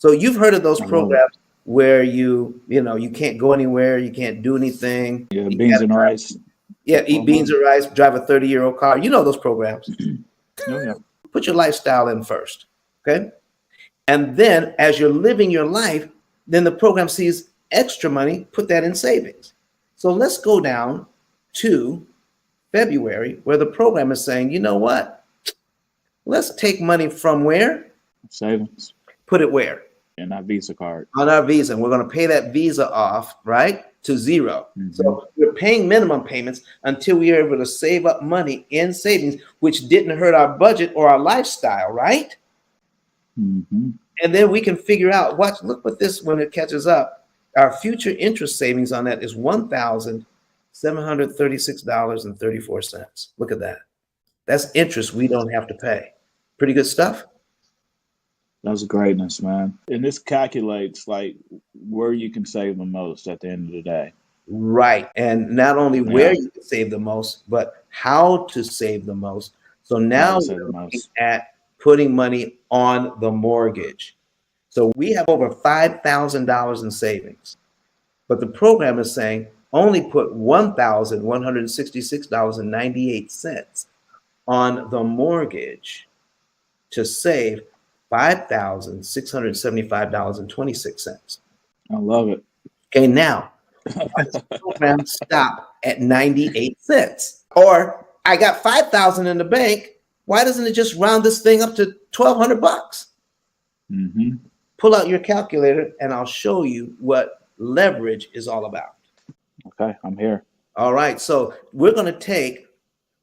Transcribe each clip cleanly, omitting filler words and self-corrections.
So you've heard of those I love it. programs where you can't go anywhere, you can't do anything. Yeah, You beans gotta and rice. eat All beans money. and rice, drive a 30-year-old car. You know those programs. Oh yeah. Put your lifestyle in first, okay? And then as you're living your life, then the program sees extra money, put that in savings. So let's go down to February where the program is saying, you know what? Let's take money from where? Savings Put it where? and that Visa card. On our Visa. And we're going to pay that Visa off, right? To zero. So we're paying minimum payments until we are able to save up money in savings, which didn't hurt our budget or our lifestyle, right? Mm-hmm. And then we can figure out look what this when it catches up. Our future interest savings on that is $1,736.34. Look at that. That's interest we don't have to pay. Pretty good stuff. That's greatness, man. And this calculates like where you can save the most at the end of the day. Right. And not only where Yeah. you can save the most, but how to save the most. So How now to save we're the looking most. at putting money on the mortgage. So we have over $5,000 in savings, but the program is saying only put $1,166.98 on the mortgage to save $5,675.26. I love it. Okay, now why does the program stop at 98 cents? Or I got 5,000 in the bank. Why doesn't it just round this thing up to $1,200? Mm-hmm. Pull out your calculator and I'll show you what leverage is all about. Okay, I'm here. All right, so we're going to take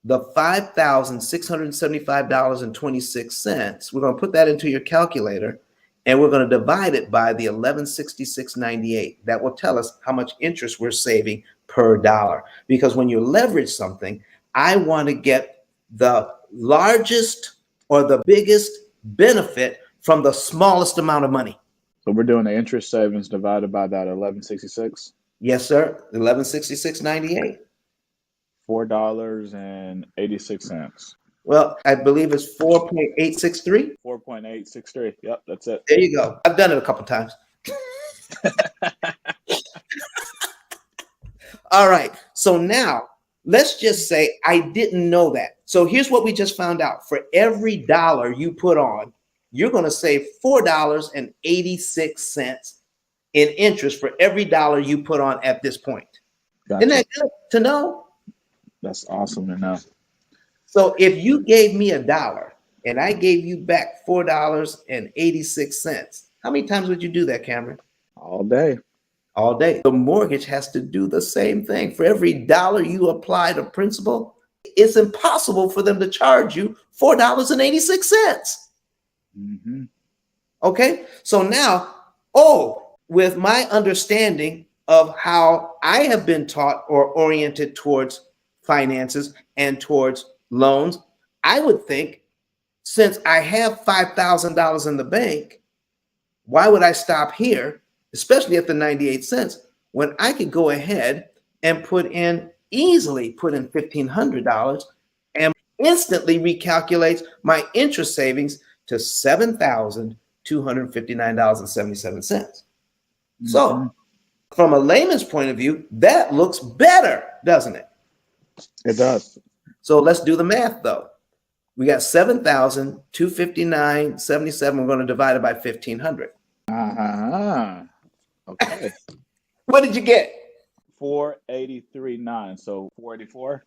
the $5,675.26. We're going to put that into your calculator and we're going to divide it by the 1166.98. That will tell us how much interest we're saving per dollar. Because when you leverage something, I want to get the largest or the biggest benefit from the smallest amount of money. So we're doing the interest savings divided by that 1166. Yes, sir. 1166.98. $4.86. Well, I believe it's 4.863. 4.863. Yep, that's it. There you go. I've done it a couple times. All right. So now let's just say I didn't know that. So here's what we just found out. For every dollar you put on, you're going to save $4.86 in interest for every dollar you put on at this point. Gotcha. Isn't that good to know? That's awesome to know. So if you gave me $1 and I gave you back $4.86, how many times would you do that, Cameron? All day. All day. The mortgage has to do the same thing. For every dollar you apply to principal, it's impossible for them to charge you $4.86. Mm-hmm. Okay, so now, with my understanding of how I have been taught or oriented towards finances and towards loans, I would think since I have $5,000 in the bank, why would I stop here, especially at the 98 cents, when I could go ahead and easily put in $1,500 and instantly recalculates my interest savings to $7,259.77. Mm-hmm. So from a layman's point of view, that looks better, doesn't it? It does. So let's do the math though. We got 7,259.77. We're going to divide it by 1,500. Okay. What did you get? 483.9. So 484.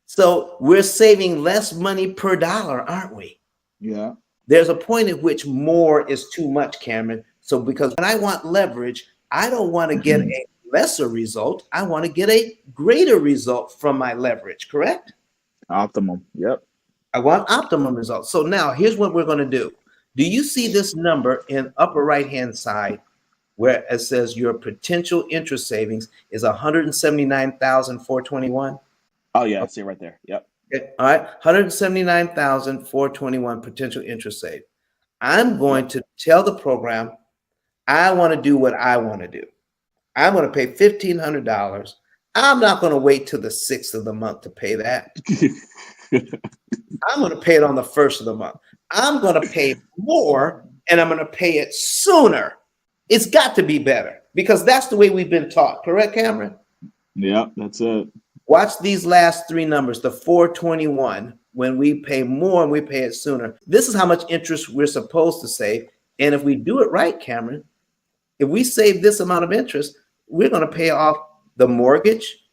So we're saving less money per dollar, aren't we? Yeah. There's a point at which more is too much, Cameron. So because when I want leverage, I don't want to get a lesser result. I want to get a greater result from my leverage, correct? Optimum. Yep. I want optimum results. So now here's what we're going to do. Do you see this number in upper right-hand side where it says your potential interest savings is $179,421? Oh yeah, I see it right there. Yep. Okay. All right, $179,421 potential interest save. I'm going to tell the program I want to do what I want to do. I'm going to pay $1,500. I'm not going to wait till the 6th of the month to pay that. I'm going to pay it on the 1st of the month. I'm going to pay more and I'm going to pay it sooner. It's got to be better because that's the way we've been taught. Correct, Cameron? Yep, that's it. Watch these last three numbers, the 421, when we pay more and we pay it sooner. This is how much interest we're supposed to save. And if we do it right, Cameron, if we save this amount of interest, we're going to pay off the mortgage,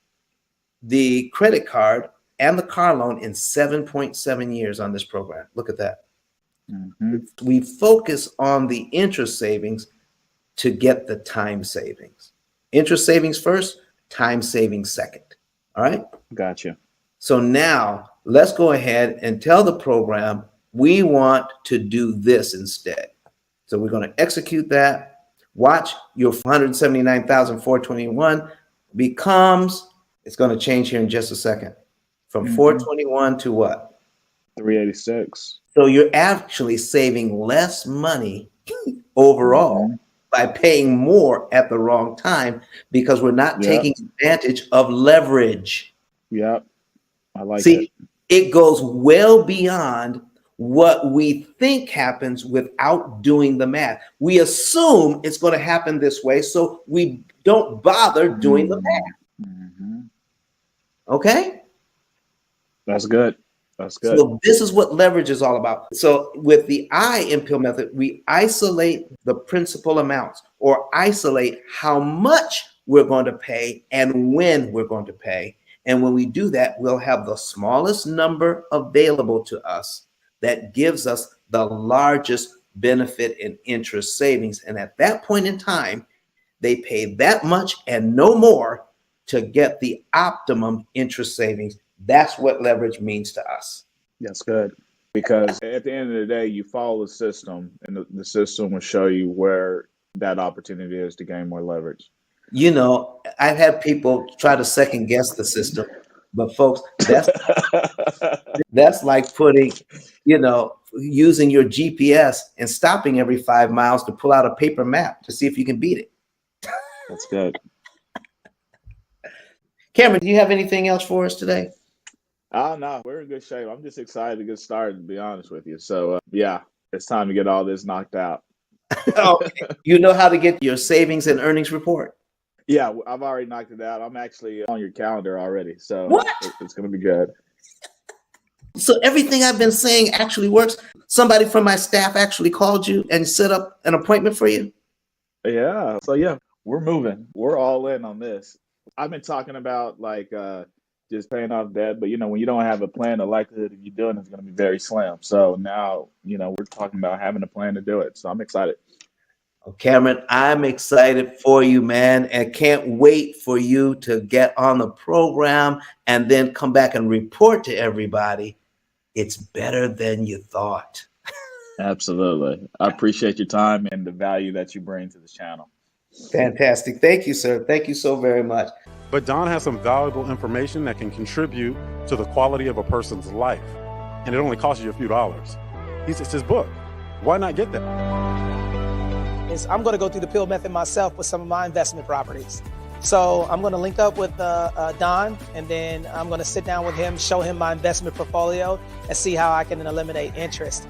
the credit card, and the car loan in 7.7 years on this program. Look at that. Mm-hmm. We focus on the interest savings to get the time savings. Interest savings first, time savings second. All right? Gotcha. So now let's go ahead and tell the program we want to do this instead. So we're going to execute that. Watch your 179,421 becomes, it's going to change here in just a second, from 421 to what? 386. So you're actually saving less money overall by paying more at the wrong time because we're not taking advantage of leverage. Yep. I like it. It goes well beyond what we think happens without doing the math. We assume it's going to happen this way, so we don't bother doing the math. Okay? That's good. That's good. So this is what leverage is all about. So with the I in P.I.L.L method, we isolate the principal amounts or isolate how much we're going to pay and when we're going to pay. And when we do that, we'll have the smallest number available to us that gives us the largest benefit in interest savings. And at that point in time, they pay that much and no more to get the optimum interest savings. That's what leverage means to us. That's good. Because at the end of the day, you follow the system and the system will show you where that opportunity is to gain more leverage. You know, I've had people try to second guess the system, but folks, that's like putting, using your GPS and stopping every 5 miles to pull out a paper map to see if you can beat it. That's good. Cameron, do you have anything else for us today? No, we're in good shape. I'm just excited to get started, to be honest with you. So, yeah, it's time to get all this knocked out. Okay. You know how to get your savings and earnings report? Yeah, I've already knocked it out. I'm actually on your calendar already. So what? It's going to be good. So everything I've been saying actually works. Somebody from my staff actually called you and set up an appointment for you? Yeah. So, yeah, we're moving. We're all in on this. I've been talking about just paying off debt, but when you don't have a plan, the likelihood of you doing it is going to be very slim. So now, we're talking about having a plan to do it. So I'm excited. Well, Cameron, I'm excited for you, man, and can't wait for you to get on the program and then come back and report to everybody. It's better than you thought. Absolutely. I appreciate your time and the value that you bring to this channel. Fantastic. Thank you, sir. Thank you so very much. But Don has some valuable information that can contribute to the quality of a person's life. And it only costs you a few dollars. It's his book. Why not get that? I'm going to go through the P.I.L.L method myself with some of my investment properties. So I'm going to link up with Don, and then I'm going to sit down with him, show him my investment portfolio, and see how I can eliminate interest.